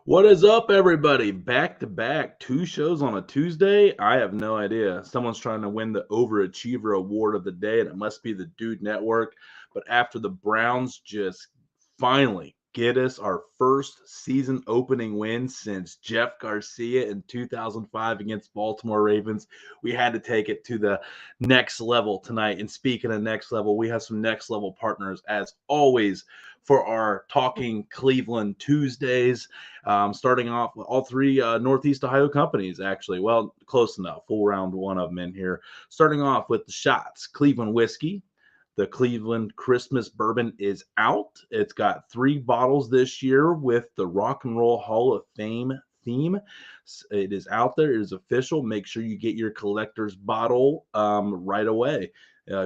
What is up, everybody? Back to back, 2 shows on a Tuesday. I have no idea. Someone's trying to win the Overachiever Award of the day, and it must be the Dude Network. But after the Browns just finally get us our first season opening win since Jeff Garcia in 2005 against Baltimore Ravens, we had to take it to the next level tonight. And speaking of next level, we have some next level partners as always for our Talking Cleveland Tuesdays. Starting off with all three Northeast Ohio companies, actually. Well, close enough. We'll round one of them in here. Starting off with the shots, Cleveland Whiskey. The Cleveland Christmas Bourbon is out. It's got 3 bottles this year with the Rock and Roll Hall of Fame theme. It is out there. It is official. Make sure you get your collector's bottle right away.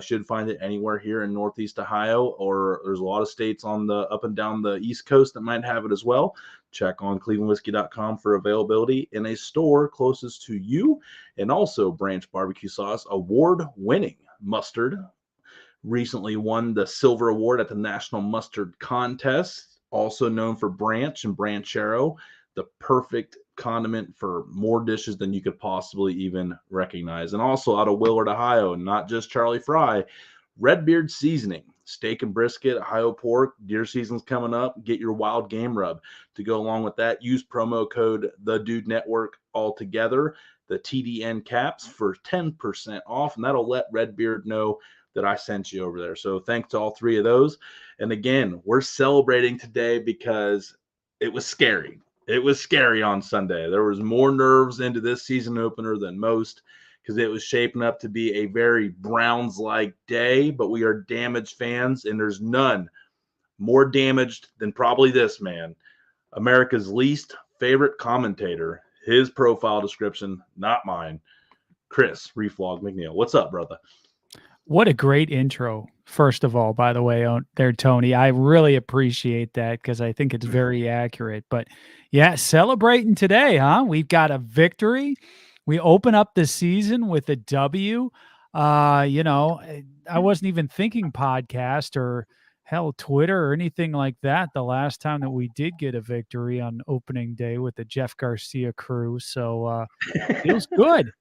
Should find it anywhere here in Northeast Ohio, or there's a lot of states on the up and down the East Coast that might have it as well. Check on clevelandwhiskey.com for availability in a store closest to you. And also Branch BBQ Sauce, award-winning mustard. Recently won the Silver Award at the National Mustard Contest, also known for Branch and Branchero, the perfect condiment for more dishes than you could possibly even recognize. And also out of Willard, Ohio, not just Charlie Fry, Red Beard Seasoning, steak and brisket, Ohio pork, deer season's coming up. Get your wild game rub to go along with that. Use promo code The Dude Network all together, the TDN caps for 10% off, and that'll let Red Beard know that I sent you over there. So thanks to all 3 of those. And again, we're celebrating today because it was scary. It was scary on Sunday. There was more nerves into this season opener than most because it was shaping up to be a very Browns-like day, but we are damaged fans, and there's none more damaged than probably this man, America's least favorite commentator. His profile description, not mine, Chris Reflog McNeil. What's up, brother? What a great intro, first of all, by the way, there, Tony. I really appreciate that because I think it's very accurate. But yeah, celebrating today, huh? We've got a victory. We open up the season with a W. I wasn't even thinking podcast or hell, Twitter or anything like that the last time that we did get a victory on opening day with the Jeff Garcia crew. So feels good.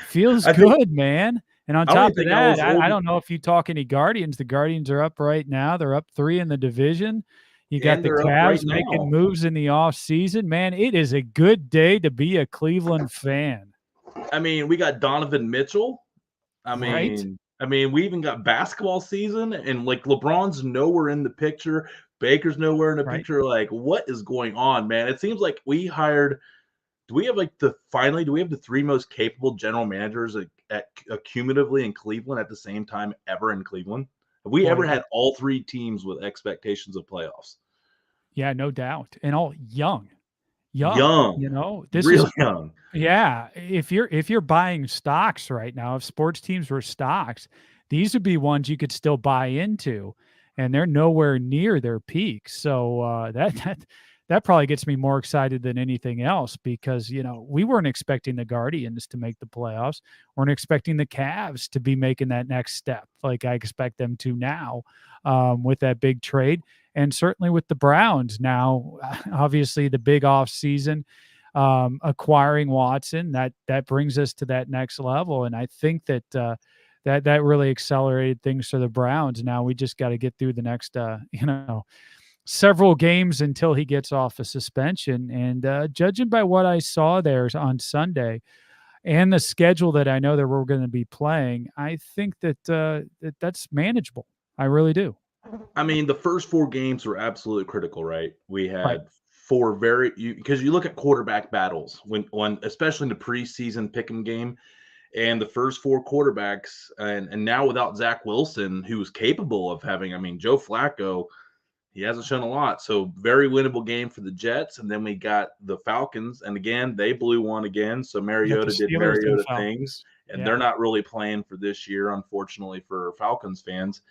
Feels good, man. And on top of that, I don't know if you talk any Guardians. The Guardians are up right now. They're up 3 in the division. You got the Cavs making moves in the offseason. Man, it is a good day to be a Cleveland fan. I mean, we got Donovan Mitchell. I mean, we even got basketball season, and like LeBron's nowhere in the picture. Baker's nowhere in the picture. Like, what is going on, man? It seems like we hired – do we have the 3 most capable general managers cumulatively in Cleveland at the same time ever in Cleveland? Have we ever had all 3 teams with expectations of playoffs? Yeah, no doubt. And all young. This really is young. Yeah. If you're buying stocks right now, if sports teams were stocks, these would be ones you could still buy into, and they're nowhere near their peak. So that probably gets me more excited than anything else because, we weren't expecting the Guardians to make the playoffs. Weren't expecting the Cavs to be making that next step like I expect them to now with that big trade. And certainly with the Browns now, obviously the big off season, acquiring Watson, that brings us to that next level. And I think that that really accelerated things for the Browns. Now we just got to get through the next, several games until he gets off a suspension. And judging by what I saw there on Sunday and the schedule that I know that we're going to be playing, I think that that's manageable. I really do. I mean, the first 4 games were absolutely critical, right? We had 4 because you look at quarterback battles when especially in the preseason pick'em game, and the first 4 quarterbacks, and now without Zach Wilson, who was capable of having, Joe Flacco, he hasn't shown a lot. So very winnable game for the Jets. And then we got the Falcons. And again, they blew one again. So Mariota did Mariota things. And they're not really playing for this year, unfortunately, for Falcons fans.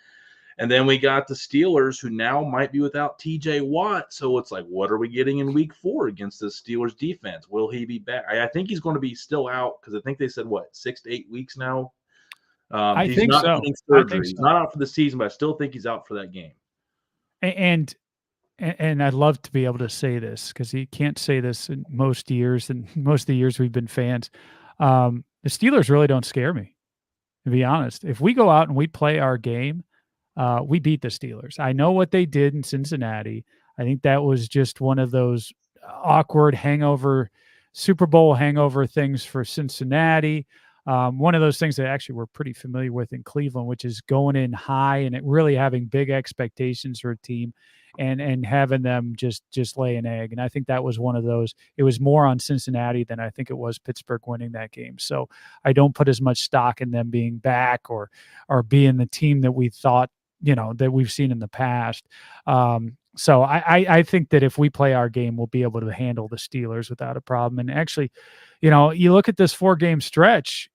And then we got the Steelers, who now might be without TJ Watt. So it's like, what are we getting in week 4 against the Steelers defense? Will he be back? I think he's going to be still out because I think they said, 6 to 8 weeks now? I think so. He's not out for the season, but I still think he's out for that game. And I'd love to be able to say this because you can't say this in most years, and most of the years we've been fans. The Steelers really don't scare me, to be honest. If we go out and we play our game, we beat the Steelers. I know what they did in Cincinnati. I think that was just one of those awkward hangover, Super Bowl hangover things for Cincinnati. One of those things that actually we're pretty familiar with in Cleveland, which is going in high and it really having big expectations for a team and having them just lay an egg. And I think that was one of those. It was more on Cincinnati than I think it was Pittsburgh winning that game. So I don't put as much stock in them being back or being the team that we thought, that we've seen in the past. So I think that if we play our game, we'll be able to handle the Steelers without a problem. And actually, you look at this 4-game stretch,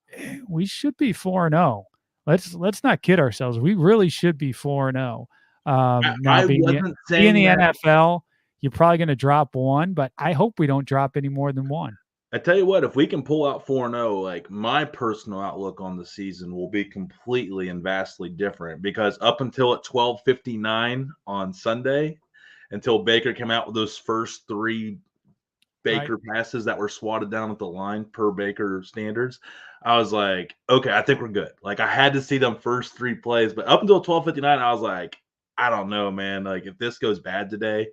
we should be 4-0. Let's not kid ourselves. We really should be 4-0. Now being the NFL, you're probably going to drop one, but I hope we don't drop any more than one. I tell you what, if we can pull out 4-0, like my personal outlook on the season will be completely and vastly different because up until at 12:59 on Sunday, until Baker came out with those first 3 Baker passes that were swatted down at the line per Baker standards, I was like, okay, I think we're good. Like I had to see them first 3 plays, but up until 12:59, I was like, I don't know, man. Like if this goes bad today,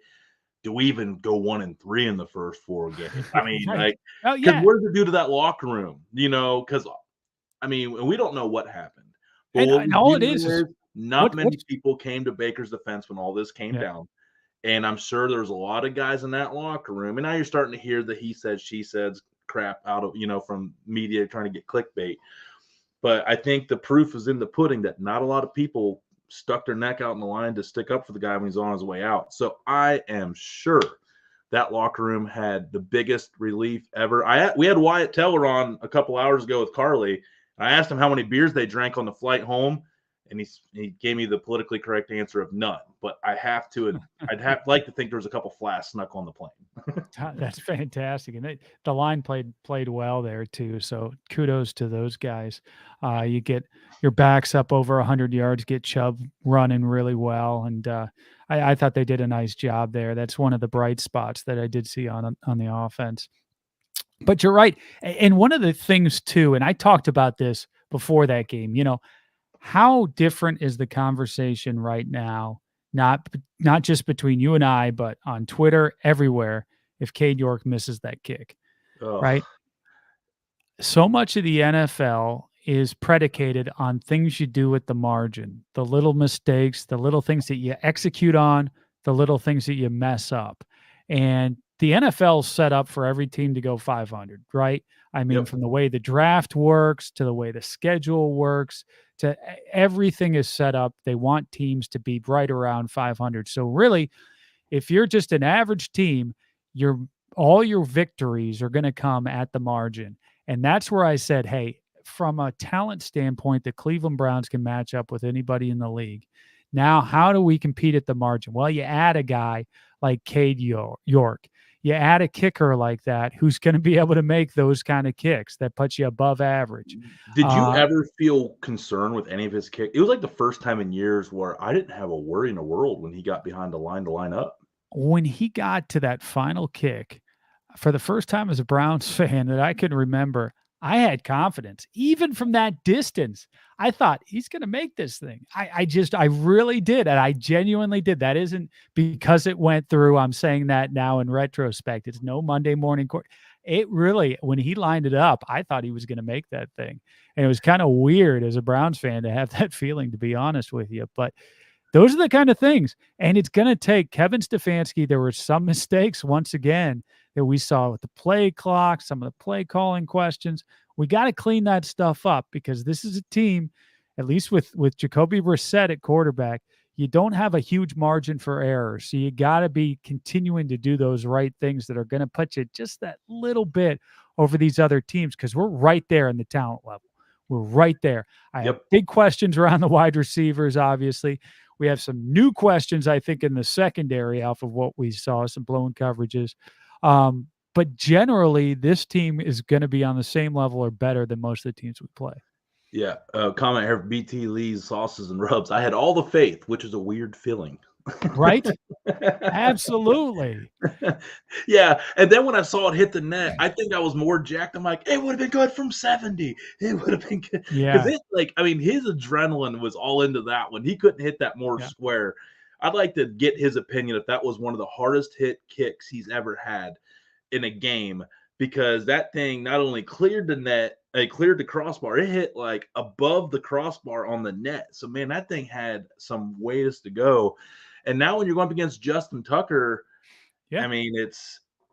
do we even go 1-3 in the first 4 games? I mean, because what does it do to that locker room? Because I mean, we don't know what happened. But and all it is not many people came to Baker's defense when all this came down. And I'm sure there's a lot of guys in that locker room. And now you're starting to hear the he said, she said crap out of, from media trying to get clickbait. But I think the proof is in the pudding that not a lot of people stuck their neck out in the line to stick up for the guy when he's on his way out. So I am sure that locker room had the biggest relief ever. We had Wyatt Teller on a couple hours ago with Carly. I asked him how many beers they drank on the flight home, and he gave me the politically correct answer of none. But I'd like to think there was a couple flasks snuck on the plane. That's fantastic, and the line played well there too. So kudos to those guys. You get your backs up over 100 yards, get Chubb running really well, and I thought they did a nice job there. That's one of the bright spots that I did see on the offense. But you're right, and one of the things too, and I talked about this before that game. How different is the conversation right now? Not just between you and I, but on Twitter, everywhere, if Cade York misses that kick, right? So much of the NFL is predicated on things you do at the margin, the little mistakes, the little things that you execute on, the little things that you mess up. And the NFL is set up for every team to go 500, right? I mean, from the way the draft works to the way the schedule works to everything is set up. They want teams to be right around 500. So really, if you're just an average team, all your victories are going to come at the margin. And that's where I said, hey, from a talent standpoint, the Cleveland Browns can match up with anybody in the league. Now, how do we compete at the margin? Well, you add a guy like Cade York. You add a kicker like that who's going to be able to make those kind of kicks that puts you above average. Did you ever feel concerned with any of his kicks? It was like the first time in years where I didn't have a worry in the world when he got behind the line to line up. When he got to that final kick, for the first time as a Browns fan that I can remember, I had confidence. Even from that distance, I thought he's going to make this thing. I really did. And I genuinely did. That isn't because it went through. I'm saying that now in retrospect. It's no Monday morning court. It really, when he lined it up, I thought he was going to make that thing. And it was kind of weird as a Browns fan to have that feeling, to be honest with you. But those are the kind of things. And it's going to take Kevin Stefanski. There were some mistakes once again that we saw with the play clock, some of the play calling questions. We got to clean that stuff up because this is a team, at least with Jacoby Brissett at quarterback, you don't have a huge margin for error. So you got to be continuing to do those right things that are going to put you just that little bit over these other teams because we're right there in the talent level. We're right there. I have big questions around the wide receivers, obviously. We have some new questions, I think, in the secondary off of what we saw, some blown coverages. But generally, this team is going to be on the same level or better than most of the teams we play. Yeah. Comment here, BT Lee's sauces and rubs. I had all the faith, which is a weird feeling. Right? Absolutely. Yeah, and then when I saw it hit the net, I think I was more jacked. I'm like, it would have been good from 70. It would have been good because Yeah. it, like, I mean, his adrenaline was all into that one. He couldn't hit that more Yeah. square. I'd like to get his opinion if that was one of the hardest hit kicks he's ever had in a game, because that thing not only cleared the net, it cleared the crossbar, it hit like above the crossbar on the net. So man, that thing had some ways to go. And now when you're going up against Justin Tucker, Yeah. I mean,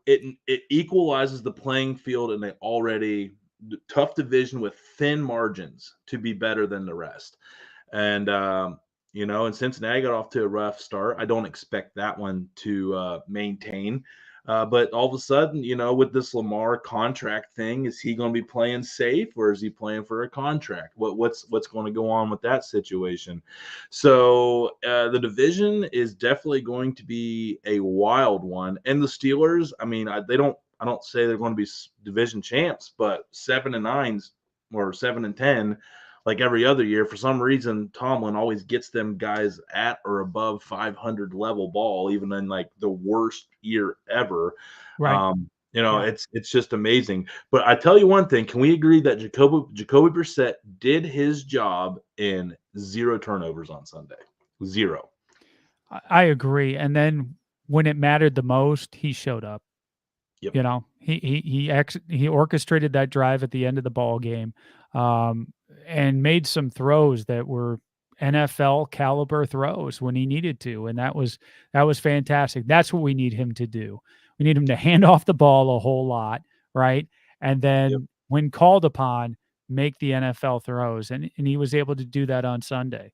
it equalizes the playing field in an already tough division with thin margins to be better than the rest. And and Cincinnati got off to a rough start. I don't expect that one to maintain. But all of a sudden, with this Lamar contract thing, is he going to be playing safe or is he playing for a contract? What's going to go on with that situation? So the division is definitely going to be a wild one. And the Steelers, I mean, I don't say they're going to be division champs, but 7-9 or 7-10 like every other year. For some reason, Tomlin always gets them guys at or above 500 level ball, even in like the worst year ever. Right. Yeah. It's just amazing. But I tell you one thing: can we agree that Jacoby Brissett did his job in 0 turnovers on Sunday? 0. I agree. And then when it mattered the most, he showed up. Yep. You know, he orchestrated that drive at the end of the ball game, and made some throws that were NFL caliber throws when he needed to, and that was fantastic. That's what we need him to do. We need him to hand off the ball a whole lot, right? And Yep. then when called upon, make the NFL throws, and he was able to do that on Sunday.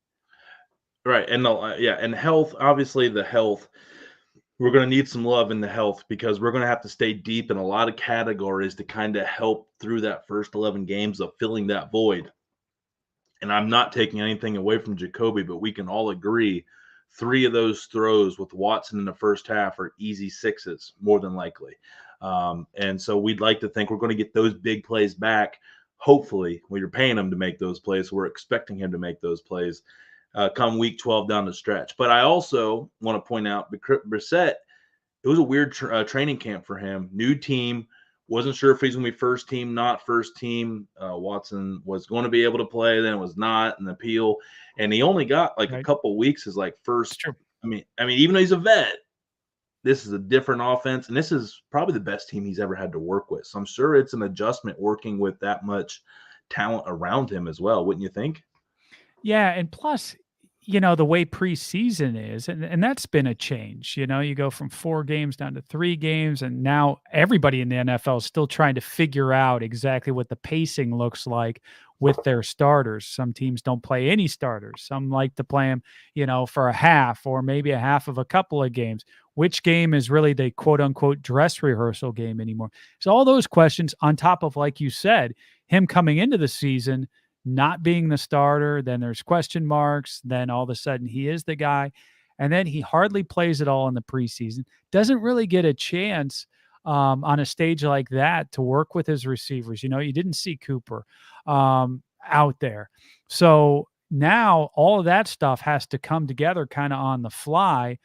Right. And and health, obviously the health. We're going to need some love in the health because we're going to have to stay deep in a lot of categories to kind of help through that first 11 games of filling that void. And I'm not taking anything away from Jacoby, but we can all agree 3 of those throws with Watson in the first half are easy 6s, more than likely. And so we'd like to think we're going to get those big plays back. Hopefully, you're paying him to make those plays. We're expecting him to make those plays come week 12 down the stretch. But I also want to point out Brissett, it was a weird training camp for him. New team. Wasn't sure if he's going to be first team, not first team. Watson was going to be able to play, then it was not an appeal. And he only got like a couple weeks as like first. I mean, even though he's a vet, this is a different offense. And this is probably the best team he's ever had to work with. So I'm sure it's an adjustment working with that much talent around him as well. Wouldn't you think? Yeah, and plus, the way preseason is, and that's been a change. You go from 4 games down to 3 games, and now everybody in the NFL is still trying to figure out exactly what the pacing looks like with their starters. Some teams don't play any starters. Some like to play them, for a half or maybe a half of a couple of games. Which game is really the quote unquote dress rehearsal game anymore? So all those questions on top of, like you said, him coming into the season not being the starter, then there's question marks, then all of a sudden he is the guy, and then he hardly plays at all in the preseason, doesn't really get a chance on a stage like that to work with his receivers. You didn't see Cooper out there. So now all of that stuff has to come together kind of on the fly.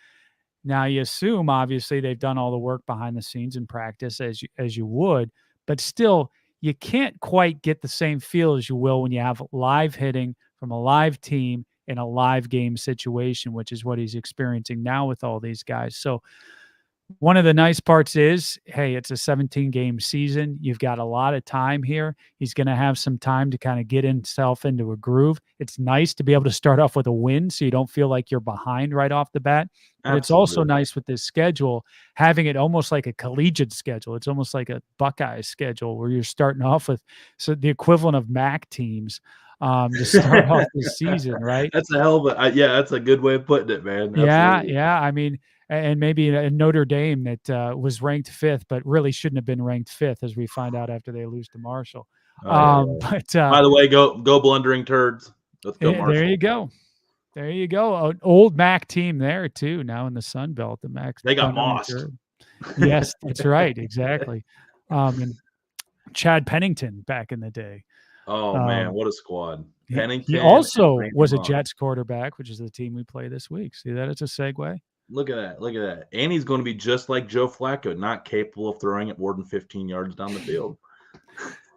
Now you assume obviously they've done all the work behind the scenes in practice as you would, but still you can't quite get the same feel as you will when you have live hitting from a live team in a live game situation, which is what he's experiencing now with all these guys. So one of the nice parts is, hey, it's a 17-game season. You've got a lot of time here. He's going to have some time to kind of get himself into a groove. It's nice to be able to start off with a win so you don't feel like you're behind right off the bat. But It's also nice with this schedule, having it almost like a collegiate schedule. It's almost like a Buckeye schedule where you're starting off with the equivalent of MAC teams to start off the season, right? That's a hell of that's a good way of putting it, man. Absolutely. Yeah. I mean, and maybe a Notre Dame that was ranked 5th, but really shouldn't have been ranked 5th, as we find out after they lose to Marshall. But by the way, go blundering turds. Let's go, Marshall. There you go. There you go. An old MAC team there too. Now in the Sun Belt, the MAC. They got mossed. Yes, that's right. Exactly. And Chad Pennington back in the day. Oh man, what a squad! He Pennington and also Randy was a Moss. Jets quarterback, which is the team we play this week. See that? It's a segue. Look at that! Look at that! And he's going to be just like Joe Flacco, not capable of throwing it more than 15 yards down the field.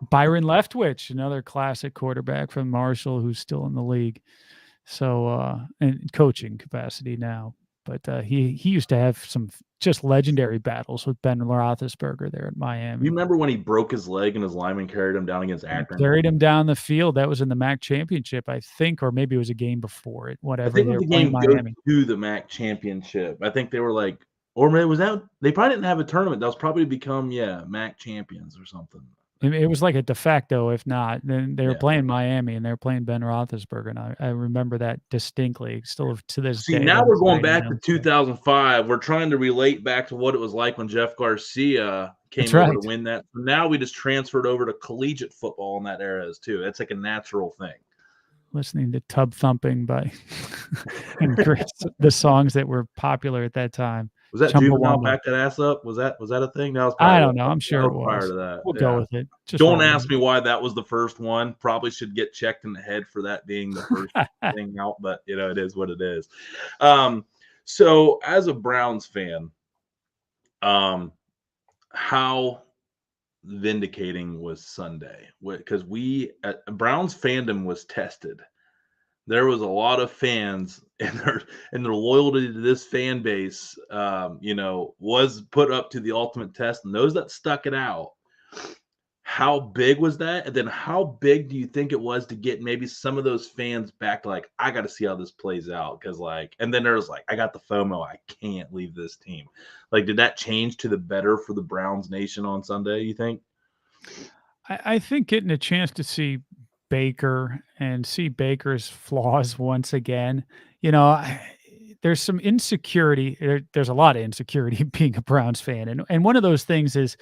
Byron Leftwich, another classic quarterback from Marshall, who's still in the league. So, in coaching capacity now. But he used to have some just legendary battles with Ben Roethlisberger there at Miami. You remember when he broke his leg and his lineman carried him down against Akron? Carried him down the field. That was in the MAC championship, I think, or maybe it was a game before it. Whatever. I think They it were was the playing game go Miami. to the MAC championship. I think they were like, or maybe it was that they probably didn't have a tournament. That was probably to become MAC champions or something. It was like a de facto, if not. Then they were playing Miami and they were playing Ben Roethlisberger, and I remember that distinctly. Still to this day. See, now we're going back to 2005. We're trying to relate back to what it was like when Jeff Garcia came over to win that. Now we just transferred over to collegiate football in that era too. That's like a natural thing. Listening to Tub Thumping by and the songs that were popular at that time. Was that Juvenile Back That Ass Up? Was that a thing? That was I don't know. I'm sure it was. Prior to that. We'll go with it. Don't ask me why that was the first one. Probably should get checked in the head for that being the first thing out, but it is what it is. So as a Browns fan, how vindicating was Sunday? Because Browns fandom was tested. There was a lot of fans, and their loyalty to this fan base, was put up to the ultimate test. And those that stuck it out, how big was that? And then how big do you think it was to get maybe some of those fans back to like, I got to see how this plays out? Because and then there was like, I got the FOMO. I can't leave this team. Like, did that change to the better for the Browns Nation on Sunday, you think? I think getting a chance to see Baker and see Baker's flaws once again, there's some insecurity. There's a lot of insecurity being a Browns fan. And one of those things is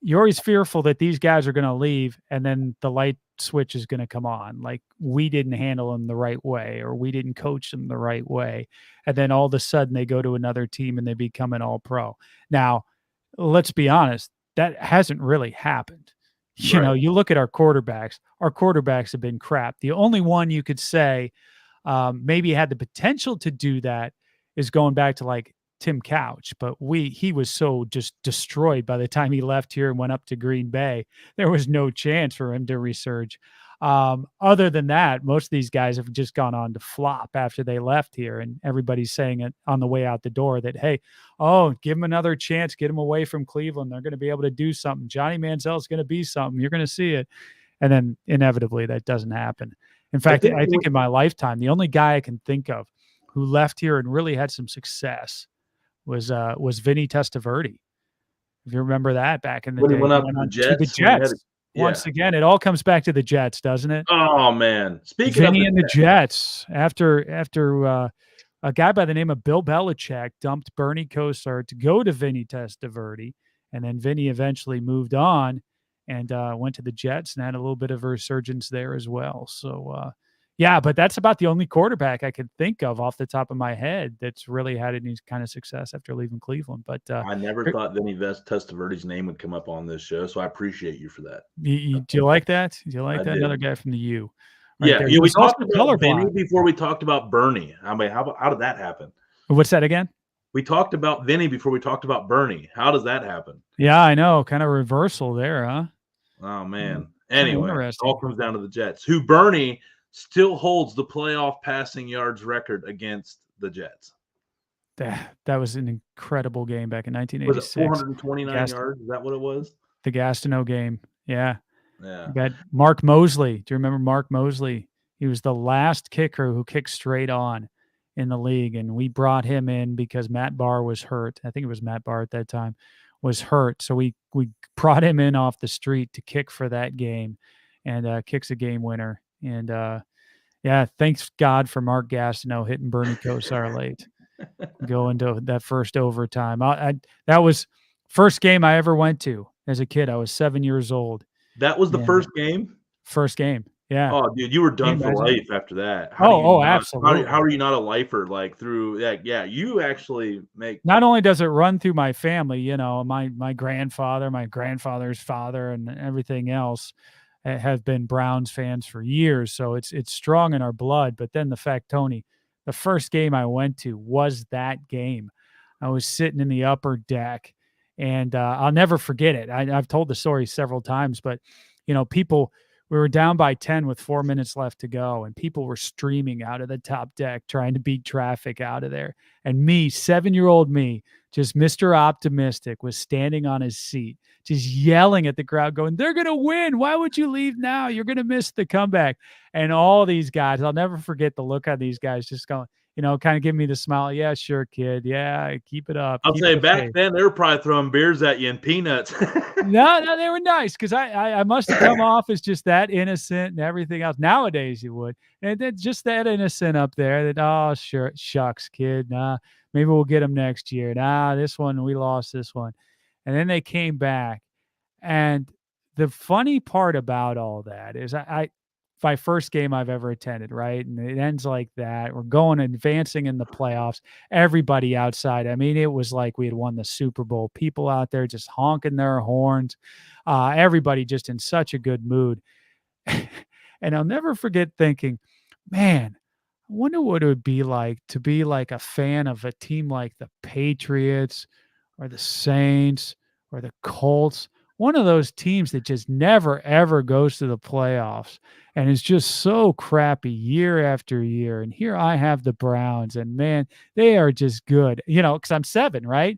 you're always fearful that these guys are going to leave and then the light switch is going to come on. Like we didn't handle them the right way, or we didn't coach them the right way. And then all of a sudden they go to another team and they become an all-pro. Now, let's be honest, that hasn't really happened. You look at our quarterbacks have been crap. The only one you could say maybe had the potential to do that is going back to like Tim Couch, but he was so just destroyed by the time he left here and went up to Green Bay. There was no chance for him to resurge. Other than that, most of these guys have just gone on to flop after they left here, and everybody's saying it on the way out the door that, hey, give him another chance, get him away from Cleveland. They're going to be able to do something. Johnny Manziel's going to be something. You're going to see it. And then inevitably that doesn't happen. In fact, I think in my lifetime, the only guy I can think of who left here and really had some success was Vinny Testaverde. If you remember that back in the day, he went up to the Jets. Once again, it all comes back to the Jets, doesn't it? Oh man! Speaking of Vinny and the Jets, after a guy by the name of Bill Belichick dumped Bernie Kosar to go to Vinny Testaverde, and then Vinny eventually moved on and went to the Jets and had a little bit of a resurgence there as well. So, but that's about the only quarterback I could think of off the top of my head that's really had any kind of success after leaving Cleveland. But I never thought Vinny Testaverde's name would come up on this show, so I appreciate you for that. Do you like that? Do you like that? Another guy from the U. Right we talked about Vinny before we talked about Bernie. I mean, how did that happen? What's that again? We talked about Vinny before we talked about Bernie. How does that happen? Yeah, I know. Kind of reversal there, huh? Oh, man. Anyway, it all comes down to the Jets, who Bernie still holds the playoff passing yards record against the Jets. That was an incredible game back in 1986. Was it 429 yards? Is that what it was? The Gastineau game. Yeah. Yeah. You got Mark Mosley. Do you remember Mark Mosley? He was the last kicker who kicked straight on in the league, and we brought him in because Matt Barr was hurt. I think it was Matt Barr at that time was hurt. So we brought him in off the street to kick for that game, and kicks a game winner. And thanks God for Mark Gastineau hitting Bernie Kosar late, going to that first overtime. That was first game I ever went to as a kid. I was 7 years old. That was the first game? First game. Yeah. Oh, dude, you were done for life after that. Absolutely. How are you not a lifer? Like through, you actually make. Not only does it run through my family, my grandfather, my grandfather's father, and everything else, have been Browns fans for years, so it's strong in our blood. But then the fact, Tony, the first game I went to was that game. I was sitting in the upper deck, and I'll never forget it. I've told the story several times, but people, we were down by 10 with 4 minutes left to go, and people were streaming out of the top deck trying to beat traffic out of there. And me, 7-year-old me, just Mr. Optimistic, was standing on his seat, just yelling at the crowd, going, "They're going to win. Why would you leave now? You're going to miss the comeback." And all these guys, I'll never forget the look on these guys, just going, kind of giving me the smile. "Yeah, sure, kid. Yeah, keep it up." I'll say back then they were probably throwing beers at you and peanuts. No, they were nice because I must have come off as just that innocent and everything else. Nowadays you would, and then just that innocent up there. That, "Oh, sure, shucks, kid. Nah, maybe we'll get them next year. Nah, this one we lost this one," and then they came back. And the funny part about all that is my first game I've ever attended, right? And it ends like that. We're going advancing in the playoffs. Everybody outside. I mean, it was like we had won the Super Bowl. People out there just honking their horns. Everybody just in such a good mood. And I'll never forget thinking, man, I wonder what it would be like to be like a fan of a team like the Patriots or the Saints or the Colts. One of those teams that just never, ever goes to the playoffs and is just so crappy year after year. And here I have the Browns, and man, they are just good, because I'm 7, right?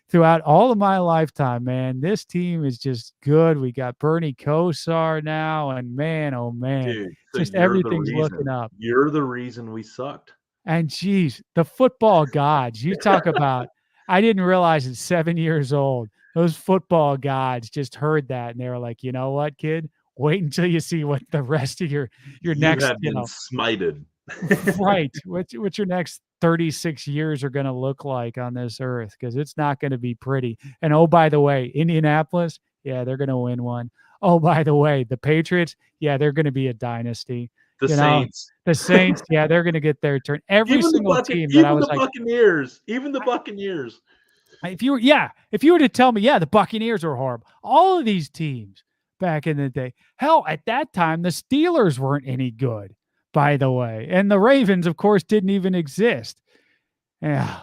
Throughout all of my lifetime, man, this team is just good. We got Bernie Kosar now, and man, oh man, Dude, so just you're the everything's looking reason. up. You're the reason we sucked. And geez, the football gods, you talk about, I didn't realize at 7 years old, those football gods just heard that and they were like, "You know what, kid? Wait until you see what the rest of your next, have been smited." right, what your next 36 years are going to look like on this earth, because it's not going to be pretty." And oh, by the way, Indianapolis, yeah, they're going to win one. Oh, by the way, the Patriots, yeah, they're going to be a dynasty. The Saints. The Saints, yeah, they're going to get their turn. Every single team that I was like, Buccaneers, even the Buccaneers. If you were to tell me, yeah, the Buccaneers are horrible. All of these teams back in the day, hell, at that time, the Steelers weren't any good, by the way. And the Ravens, of course, didn't even exist. Yeah.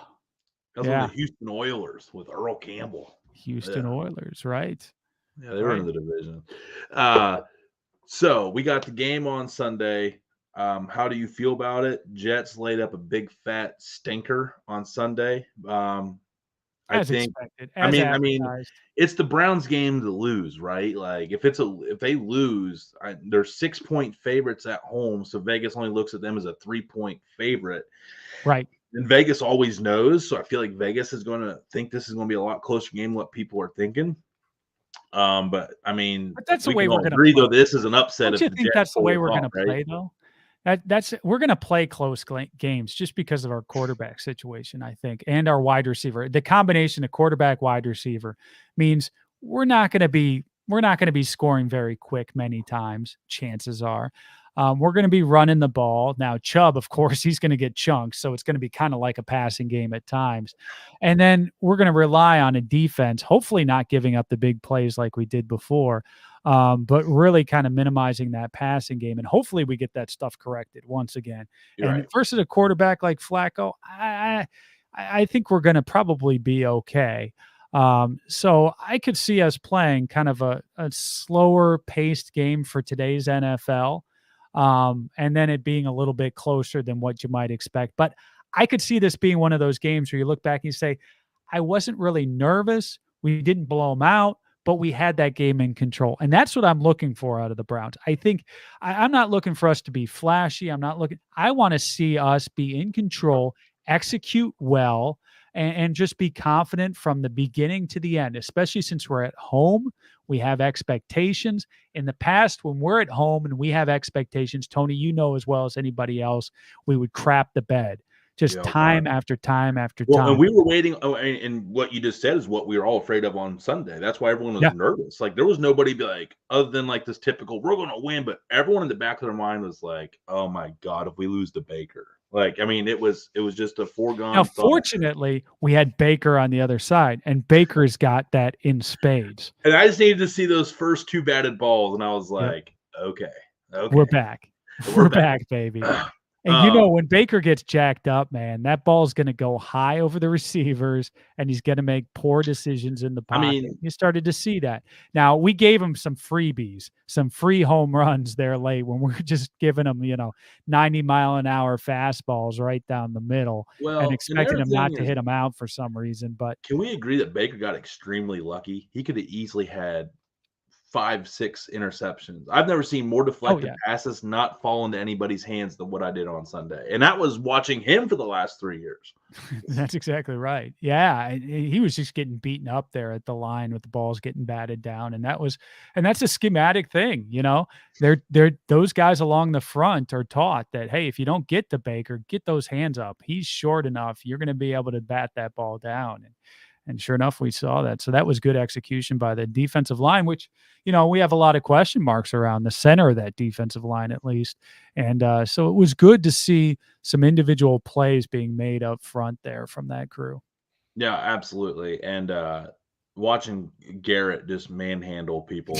That was the Houston Oilers with Earl Campbell. Houston Oilers, right? Yeah, they were in the division. So we got the game on Sunday. How do you feel about it? Jets laid up a big fat stinker on Sunday. As expected. I mean, it's the Browns game to lose, right? Like if they lose, they're 6-point favorites at home, so Vegas only looks at them as a 3-point favorite, right? And Vegas always knows, so I feel like Vegas is going to think this is going to be a lot closer game than what people are thinking. But I mean, that's the way we're going to agree, though. This is an upset. Don't you think that's the way we're going to play, though? We're going to play close games just because of our quarterback situation, I think, and our wide receiver. The combination of quarterback, wide receiver means we're not going to be scoring very quick many times. Chances are, we're going to be running the ball. Now, Chubb, of course, he's going to get chunks, so it's going to be kind of like a passing game at times. And then we're going to rely on a defense, hopefully not giving up the big plays like we did before. But really kind of minimizing that passing game, and hopefully we get that stuff corrected once again. Versus a quarterback like Flacco, I think we're going to probably be okay. So I could see us playing kind of a slower paced game for today's NFL, and then it being a little bit closer than what you might expect. But I could see this being one of those games where you look back and you say, I wasn't really nervous. We didn't blow them out, but we had that game in control. And that's what I'm looking for out of the Browns. I think I'm not looking for us to be flashy. I want to see us be in control, execute well, and just be confident from the beginning to the end, especially since we're at home. We have expectations. In the past, when we're at home and we have expectations, Tony, you know as well as anybody else, we would crap the bed. Just time after time after time. And we were waiting. And what you just said is what we were all afraid of on Sunday. That's why everyone was nervous. Like there was nobody like, other than like this typical, we're going to win. But everyone in the back of their mind was like, oh my God, if we lose to Baker. Like, I mean, it was just a foregone. Now, fortunately, we had Baker on the other side, and Baker's got that in spades. And I just needed to see those first two batted balls, and I was like, Okay. We're back. We're We're back. back, baby. And Um, when Baker gets jacked up, man, that ball's going to go high over the receivers and he's going to make poor decisions in the I pocket. mean, You started to see that. Now, we gave him some freebies, some free home runs there late when we're just giving him, 90-mile-an-hour fastballs right down the middle and well, expecting another him not thing to is, hit him out for some reason. But can we agree that Baker got extremely lucky? He could have easily had 5, 6 interceptions. I've never seen more oh, deflected yeah. passes not fall into anybody's hands than what I did on Sunday. And that was watching him for the last 3 years. That's exactly right. Yeah, he was just getting beaten up there at the line with the balls getting batted down, and that's a schematic thing, They're those guys along the front are taught that, hey, if you don't get to Baker, get those hands up. He's short enough. You're going to be able to bat that ball down. And sure enough, we saw that. So that was good execution by the defensive line, which, we have a lot of question marks around the center of that defensive line, at least. And so it was good to see some individual plays being made up front there from that crew. Yeah, absolutely. And watching Garrett just manhandle people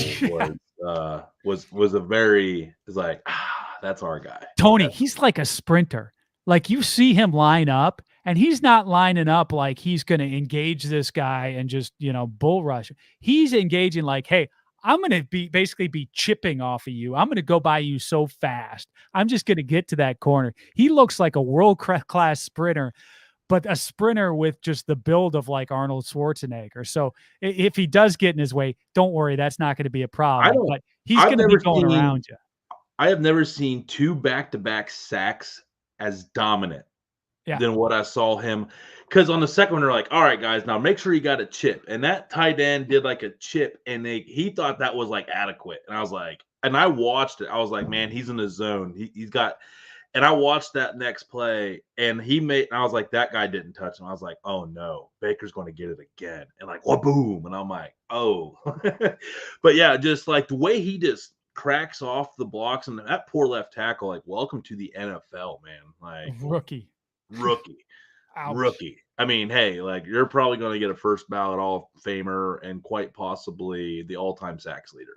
was a very it's like, that's our guy. Tony, he's like a sprinter. Like you see him line up and he's not lining up like he's going to engage this guy and just, bull rush. He's engaging like, hey, I'm going to basically be chipping off of you. I'm going to go by you so fast. I'm just going to get to that corner. He looks like a world-class sprinter, but a sprinter with just the build of like Arnold Schwarzenegger. So if he does get in his way, don't worry, that's not going to be a problem. But he's going to be going around you. I have never seen 2 back-to-back sacks as dominant than what I saw him. Because on the second one, they're like, all right, guys, now make sure you got a chip. And that tight end did like a chip, and he thought that was like adequate. And I was like, and I watched it. I was like, man, he's in the zone. He's got, and I watched that next play, and and I was like, that guy didn't touch him. I was like, oh no, Baker's going to get it again. And like, well, boom. And I'm like, oh. But yeah, just like the way he just cracks off the blocks, and that poor left tackle, like, welcome to the NFL, man. Like, Rookie. Ouch. I mean, hey, like, you're probably going to get a first ballot All Famer and quite possibly the all-time sacks leader.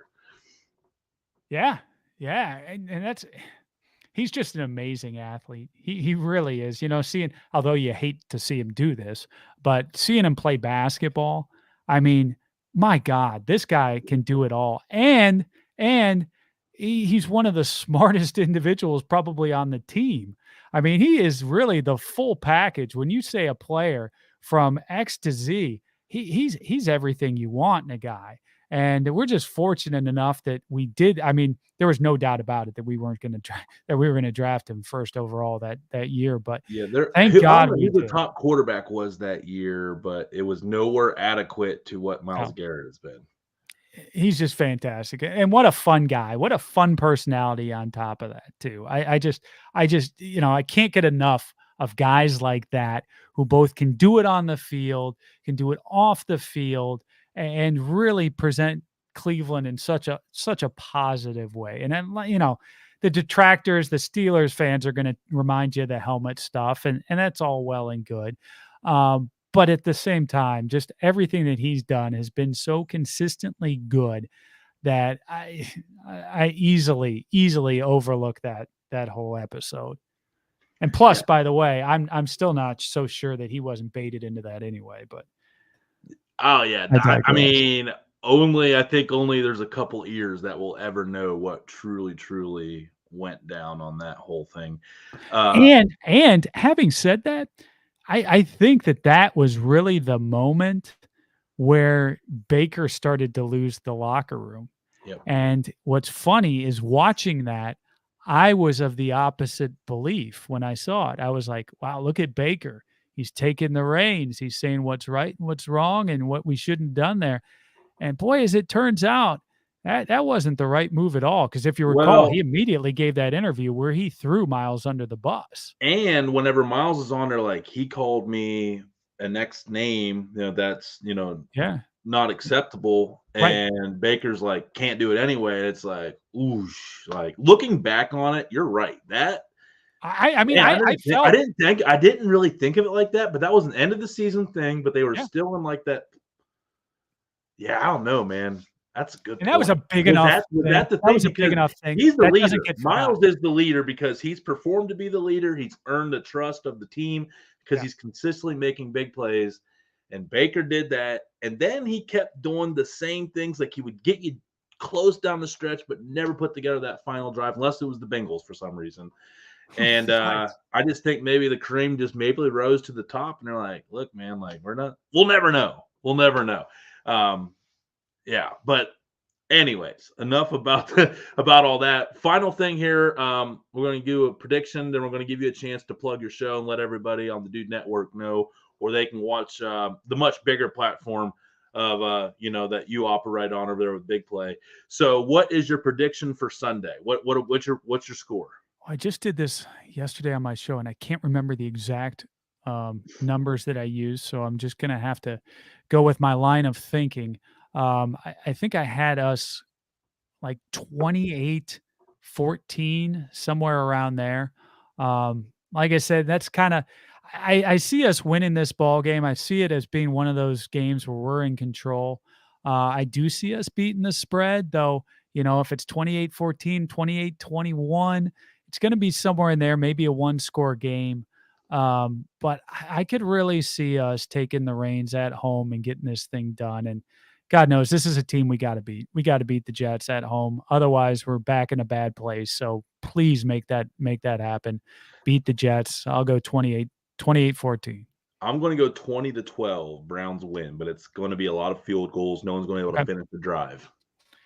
Yeah. And he's just an amazing athlete. He really is. Although you hate to see him do this, but seeing him play basketball, I mean, my God, this guy can do it all. And he's one of the smartest individuals probably on the team. I mean, he is really the full package. When you say a player from X to Z, he's everything you want in a guy. And we're just fortunate enough that we did. I mean, there was no doubt about it that we were going to draft him first overall that year. But yeah, thank God who the top quarterback was that year, but it was nowhere adequate to what Myles Garrett has been. He's just fantastic. And what a fun guy. What a fun personality on top of that, too. I just, I can't get enough of guys like that who both can do it on the field, can do it off the field, and really present Cleveland in such a positive way. And then, the detractors, the Steelers fans are going to remind you of the helmet stuff, and that's all well and good. But at the same time, just everything that he's done has been so consistently good that I easily overlook that whole episode. And plus, by the way, I'm still not so sure that he wasn't baited into that anyway. But oh yeah, I mean, I think only there's a couple ears that will ever know what truly went down on that whole thing. And having said that, I think that was really the moment where Baker started to lose the locker room. Yep. And what's funny is watching that, I was of the opposite belief when I saw it. I was like, wow, look at Baker. He's taking the reins. He's saying what's right and what's wrong and what we shouldn't have done there. And boy, as it turns out, that wasn't the right move at all. Because if you recall, he immediately gave that interview where he threw Myles under the bus. And whenever Myles is on there, like, he called me a next name, that's, not acceptable. Right. And Baker's like, can't do it anyway. It's like, oosh. Like, looking back on it, you're right. That I didn't really think of it like that, but that was an end of the season thing. But they were still in like that. Yeah, I don't know, man. That's a good And that was point. a big enough Was thing. that the That thing? was a big Because enough thing. he's the That leader. doesn't get Miles forgotten. is the leader because he's performed to be the leader. He's earned the trust of the team because he's consistently making big plays. And Baker did that. And then he kept doing the same things. Like he would get you close down the stretch, but never put together that final drive unless it was the Bengals for some reason. And Right. I just think maybe the cream just maybe rose to the top, and they're like, "Look, man, like we'll never know. We'll never know." Yeah, but anyways, enough about about all that. Final thing here, we're going to do a prediction, then we're going to give you a chance to plug your show and let everybody on the Dude Network know, or they can watch the much bigger platform of that you operate on over there with Big Play. So, what is your prediction for Sunday? What's your score? I just did this yesterday on my show, and I can't remember the exact numbers that I used. So I'm just going to have to go with my line of thinking. I think I had us like 28-14, somewhere around there. Like I said, that's kind of, I see us winning this ball game. I see it as being one of those games where we're in control. I do see us beating the spread, though. If it's 28-14, 28-21, it's going to be somewhere in there, maybe a one-score game. But I could really see us taking the reins at home and getting this thing done. And God knows this is a team we got to beat. We got to beat the Jets at home. Otherwise, we're back in a bad place. So please make that happen. Beat the Jets. I'll go 28-14. I'm going to go 20-12. Browns win, but it's going to be a lot of field goals. No one's going to be able to finish the drive.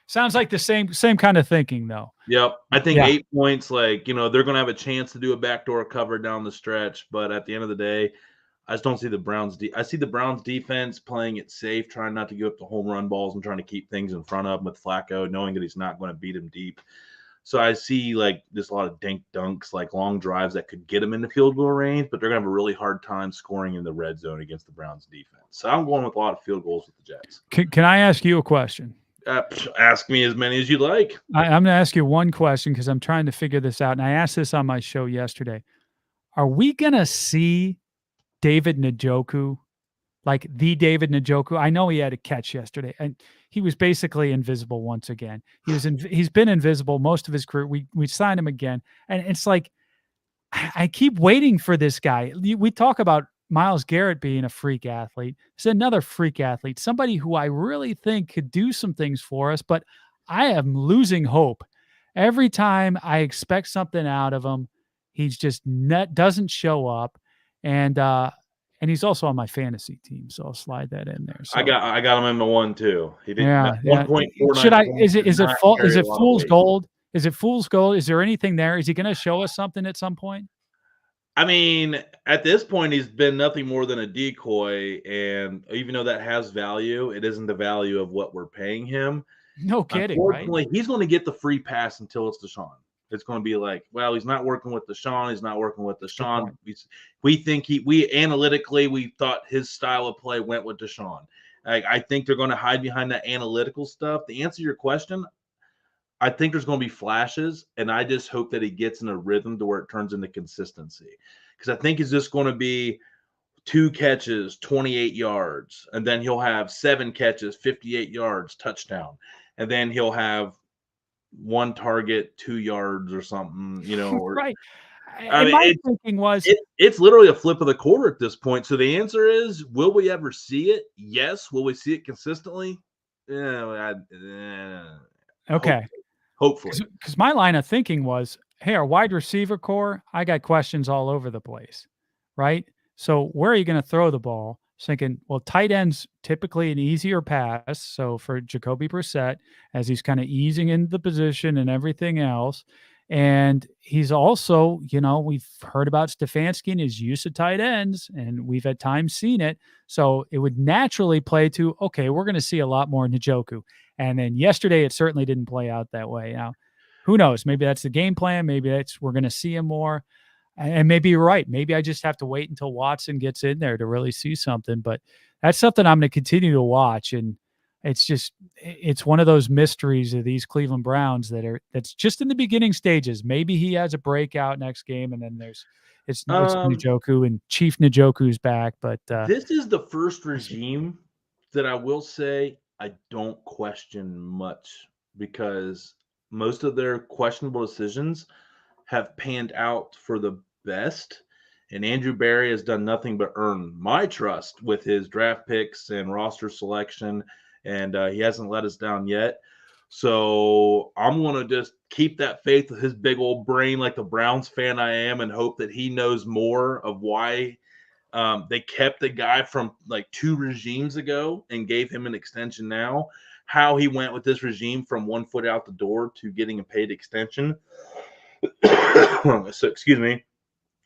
Sounds like the same kind of thinking, though. Yep. I think 8 points, they're going to have a chance to do a backdoor cover down the stretch. But at the end of the day, I just don't see the Browns. I see the Browns defense playing it safe, trying not to give up the home run balls and trying to keep things in front of him with Flacco, knowing that he's not going to beat him deep. So I see just a lot of dink dunks, like long drives that could get them into field goal range, but they're going to have a really hard time scoring in the red zone against the Browns defense. So I'm going with a lot of field goals with the Jets. Can I ask you a question? Ask me as many as you like. I'm going to ask you one question because I'm trying to figure this out. And I asked this on my show yesterday. Are we going to see David Njoku, like the David Njoku? I know he had a catch yesterday, and he was basically invisible once again. He's been invisible most of his career. We signed him again, and it's like I keep waiting for this guy. We talk about Myles Garrett being a freak athlete. It's another freak athlete, somebody who I really think could do some things for us, but I am losing hope. Every time I expect something out of him, he's just doesn't show up. And he's also on my fantasy team, so I'll slide that in there. So I got him in the 1 too. He did 1.49. Should I? Is it fool's gold? Is it fool's gold? Is there anything there? Is he going to show us something at some point? I mean, at this point, he's been nothing more than a decoy, and even though that has value, it isn't the value of what we're paying him. No kidding, Unfortunately, right? he's going to get the free pass until it's Deshaun. It's going to be like, well, he's not working with Deshaun. He's not working with Deshaun. We think analytically, we thought his style of play went with Deshaun. I think they're going to hide behind that analytical stuff. To answer your question, I think there's going to be flashes, and I just hope that he gets in a rhythm to where it turns into consistency. Because I think it's just going to be 2 catches, 28 yards, and then he'll have 7 catches, 58 yards, touchdown. And then he'll have 1 target, 2 yards or something, Or, right. My thinking was it's literally a flip of the quarter at this point. So the answer is, will we ever see it? Yes. Will we see it consistently? Okay. Hopefully. Because my line of thinking was, hey, our wide receiver core, I got questions all over the place, right? So where are you going to throw the ball? Thinking, well, tight end's typically an easier pass. So for Jacoby Brissett, as he's kind of easing into the position and everything else. And he's also, we've heard about Stefanski and his use of tight ends, and we've at times seen it. So it would naturally play to, okay, we're going to see a lot more Njoku. And then yesterday, it certainly didn't play out that way. Now, who knows? Maybe that's the game plan. Maybe we're going to see him more. And maybe you're right. Maybe I just have to wait until Watson gets in there to really see something. But that's something I'm going to continue to watch. And it's one of those mysteries of these Cleveland Browns that's just in the beginning stages. Maybe he has a breakout next game, and then it's Njoku, and Chief Njoku's back. But this is the first regime that I will say I don't question much because most of their questionable decisions have panned out for the best. And Andrew Barry has done nothing but earn my trust with his draft picks and roster selection, and he hasn't let us down yet. So I'm going to just keep that faith with his big old brain, like the Browns fan I am, and hope that he knows more of why they kept the guy from like 2 regimes ago and gave him an extension now. How he went with this regime from 1 foot out the door to getting a paid extension. So excuse me,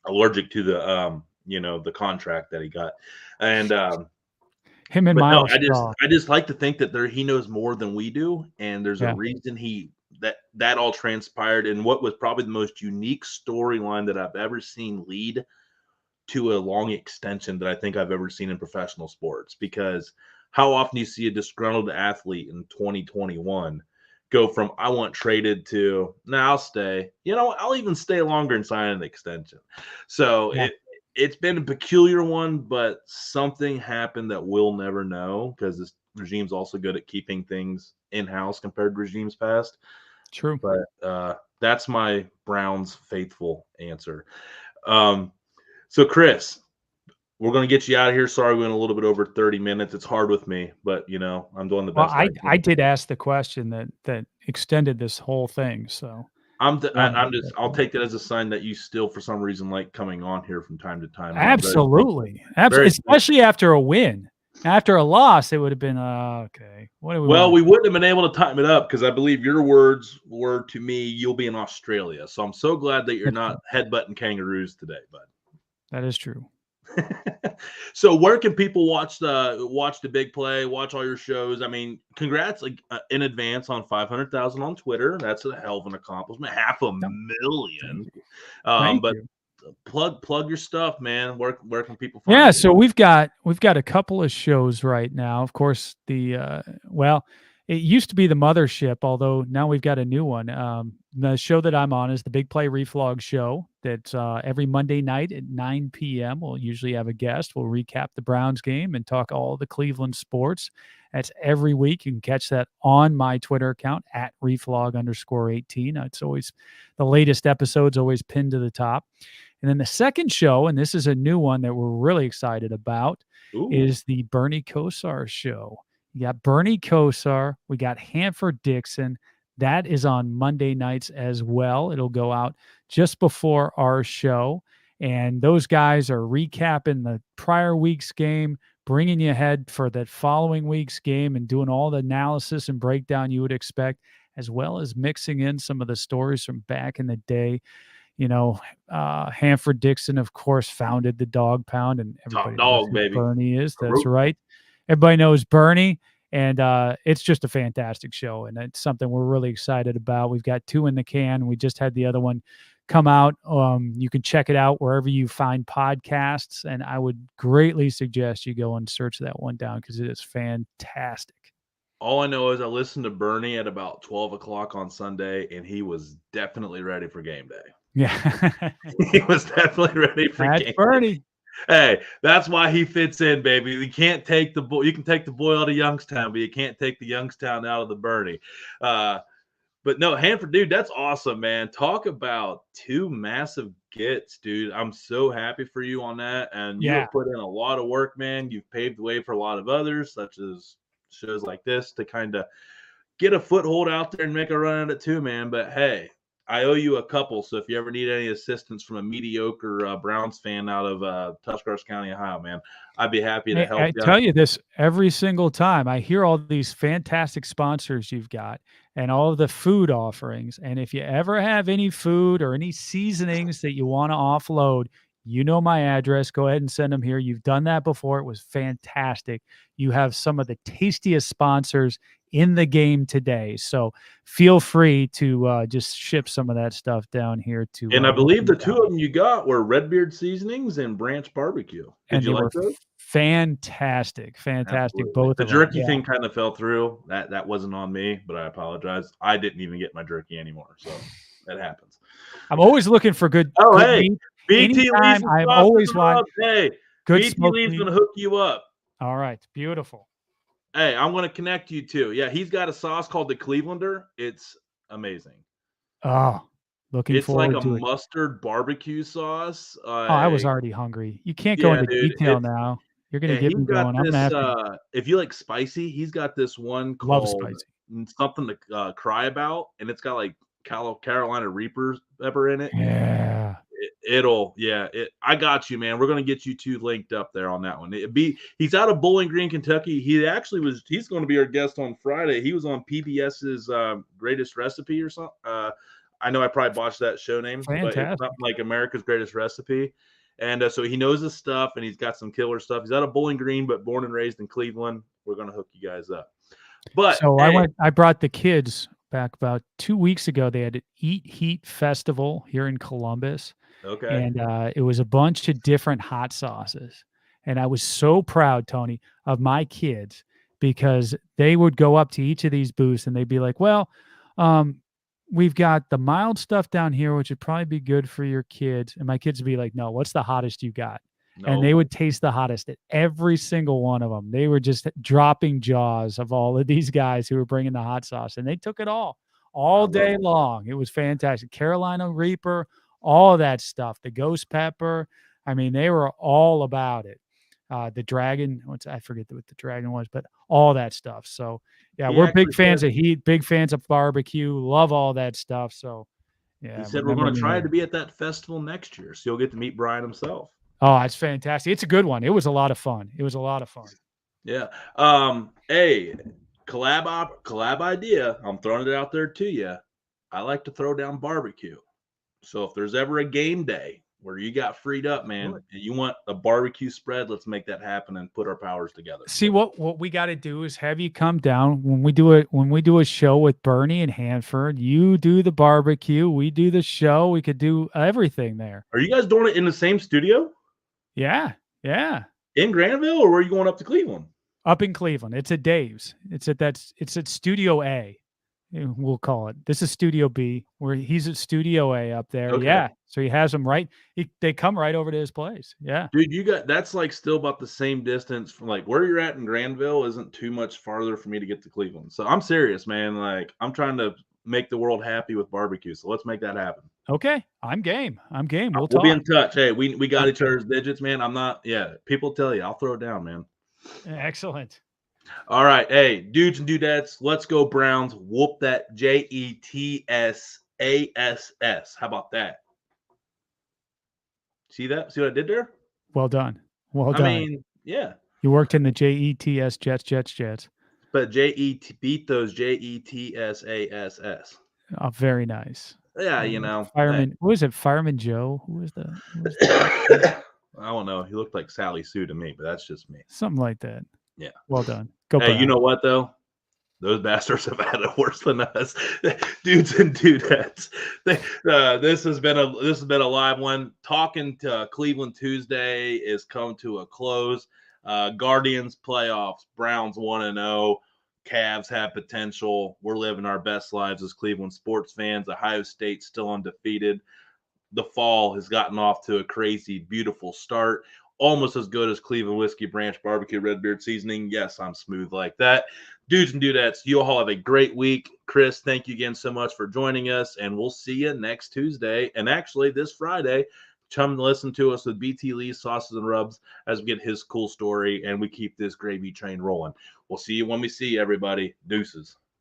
allergic to the the contract that he got, and him and but no, Miles. I just like to think that he knows more than we do, and there's a Yeah. reason that all transpired in what was probably the most unique storyline that I've ever seen lead to a long extension that I think I've ever seen in professional sports. Because how often do you see a disgruntled athlete in 2021 go from I want traded to now I'll stay. I'll even stay longer and sign an extension. So Yeah. it's been a peculiar one, but something happened that we'll never know because this regime's also good at keeping things in-house compared to regimes past. True. But that's my Browns faithful answer. So Chris, we're going to get you out of here. Sorry, we went a little bit over 30 minutes. It's hard with me, but I'm doing the Well, best. I did ask the question that extended this whole thing. So I'm just I'll take that as a sign that you still, for some reason, like coming on here from time to time. Absolutely. Very Especially after a win. After a loss, it would have been okay. What do we Well, want? we wouldn't have been able to time it up because I believe your words were to me, "You'll be in Australia." So I'm so glad that you're not headbutting kangaroos today, bud. That is true. So where can people watch the big play, watch all your shows? I mean, congrats in advance on 500,000 on Twitter. That's a hell of an accomplishment. 500,000. Thank But you. plug your stuff, man. Where can people find Yeah, you? so we've got a couple of shows right now. Of course, it used to be the mothership, although now we've got a new one. The show that I'm on is the Big Play Reflog show. That's every Monday night at 9 p.m. We'll usually have a guest. We'll recap the Browns game and talk all the Cleveland sports. That's every week. You can catch that on my Twitter account at reflog_18. It's always the latest episode's always pinned to the top. And then the second show, and this is a new one that we're really excited about, is the Bernie Kosar show. You got Bernie Kosar. We got Hanford Dixon. That is on Monday nights as well. It'll go out just before our show. And those guys are recapping the prior week's game, bringing you ahead for that following week's game and doing all the analysis and breakdown you would expect, as well as mixing in some of the stories from back in the day. Hanford Dixon, of course, founded the Dog Pound, and everybody knows who baby. Bernie is. That's right. Everybody knows Bernie, and it's just a fantastic show, and it's something we're really excited about. We've got 2 in the can. We just had the other one come out. You can check it out wherever you find podcasts, and I would greatly suggest you go and search that one down because it is fantastic. All I know is I listened to Bernie at about 12 o'clock on Sunday, and he was definitely ready for game day. Yeah. He was definitely ready for game Bernie. day. Hey, that's why he fits in, baby. You can't take the boy. You can take the boy out of Youngstown, but you can't take the Youngstown out of the Bernie. But no, Hanford, dude, that's awesome, man. Talk about 2 massive gets, dude. I'm so happy for you on that. And you have put in a lot of work, man. You've paved the way for a lot of others, such as shows like this, to kind of get a foothold out there and make a run at it too, man. But hey, I owe you a couple. So if you ever need any assistance from a mediocre Browns fan out of Tuscarawas County, Ohio, man, I'd be happy to help you. I tell you this every single time. I hear all these fantastic sponsors you've got and all of the food offerings. And if you ever have any food or any seasonings that you want to offload, you know my address. Go ahead and send them here. You've done that before. It was fantastic. You have some of the tastiest sponsors in the game today. So feel free to just ship some of that stuff down here to. And I believe the 2 of them you got were Beard Seasonings and Branch Barbecue. Did you like those? Fantastic. Absolutely. Both the of jerky them. thing kind of fell through. That wasn't on me, but I apologize. I didn't even get my jerky anymore, so that happens. I'm always looking for good. Oh, good hey, meat. BT Anytime, Lee's I'm always want. Hey, Good BT Lee's going to hook you up. All right, beautiful. Hey, I'm going to connect you too. Yeah, he's got a sauce called the Clevelander. It's amazing. Oh, looking It's like a forward to it. mustard barbecue sauce. Oh, I was already hungry. You can't go Yeah, into dude. detail now. You're gonna Yeah, get he's me got going. I'm gonna this. have to If you like spicy, he's got this one love called spicy. something to cry about, and it's got like Carolina Reaper pepper in it. Yeah. I got you, man. We're gonna get you two linked up there on that one. He's out of Bowling Green, Kentucky. He's going to be our guest on Friday. He was on PBS's Greatest Recipe or something. I know I probably botched that show name, but it's Fantastic. something like America's Greatest Recipe. And so he knows his stuff, and he's got some killer stuff. He's out of Bowling Green, but born and raised in Cleveland. We're gonna hook you guys up. But So hey, I brought the kids back about 2 weeks ago. They had an Eat Heat festival here in Columbus, okay, and, it was a bunch of different hot sauces, and I was so proud, Tony, of my kids because they would go up to each of these booths and they'd be like, "Well, um, we've got the mild stuff down here, which would probably be good for your kids," and my kids would be like, "No, what's the hottest you got?" And no, they would taste the hottest at every single one of them. They were just dropping jaws of all of these guys who were bringing the hot sauce, and they took it I all love day it. long. It was fantastic. Carolina Reaper, all of that stuff, the ghost pepper. I mean, they were all about it. The dragon, I forget what the dragon was, but all that stuff. So yeah, He we're big actually fans said of heat, big fans of barbecue, love all that stuff. So he yeah, said we're remember going to me try here. to be at that festival next year, so you'll get to meet Brian himself. Oh, it's fantastic. It's a good one. It was a lot of fun. It was a lot of fun. Yeah. Hey, collab idea. I'm throwing it out there to you. I like to throw down barbecue. So if there's ever a game day where you got freed up, man, and you want a barbecue spread, let's make that happen and put our powers together. See what we got to do is have you come down when we do a show with Bernie and Hanford. You do the barbecue, we do the show. We could do everything there. Are you guys doing it in the same studio Yeah, yeah. in Granville, or are you going up to Cleveland? Up in Cleveland, it's at Dave's. It's at Studio A. We'll call it. This is Studio B, where he's at Studio A up there. Okay. Yeah, so he has them right. They come right over to his place. Yeah. Dude, that's like still about the same distance from like where you're at in Granville isn't too much farther for me to get to Cleveland. So I'm serious, man. Like I'm trying to make the world happy with barbecue. So let's make that happen. Okay, I'm game. I'm game. We'll We'll be talk. in touch. Hey, we got each Okay. other's digits, man. I'm not, yeah. People tell you, I'll throw it down, man. Excellent. All right. Hey, dudes and dudettes, let's go Browns. Whoop that JETSASS. How about that? See that? See what I did there? Well done. Well I done. mean, yeah. You worked in the JETS Jets. But JET beat those JETSASS. Oh, very nice. Yeah, you know. Fireman. What was it? Fireman Joe? Who was the? I don't know. He looked like Sally Sue to me, but that's just me. Something like that. Yeah. Well done. Go Hey, you Browns. know what though? Those bastards have had it worse than us, dudes and dudettes. This has been a live one. Talking to Cleveland Tuesday is come to a close. Guardians playoffs. Browns 1-0. Cavs have potential. We're living our best lives as Cleveland sports fans. Ohio State still undefeated. The fall has gotten off to a crazy, beautiful start. Almost as good as Cleveland Whiskey Branch Barbecue Red Beard Seasoning. Yes, I'm smooth like that. Dudes and dudettes, you all have a great week. Chris, thank you again so much for joining us, and we'll see you next Tuesday. And actually, this Friday, come listen to us with BT Lee's Sauces and Rubs as we get his cool story, and we keep this gravy train rolling. We'll see you when we see you, everybody. Deuces.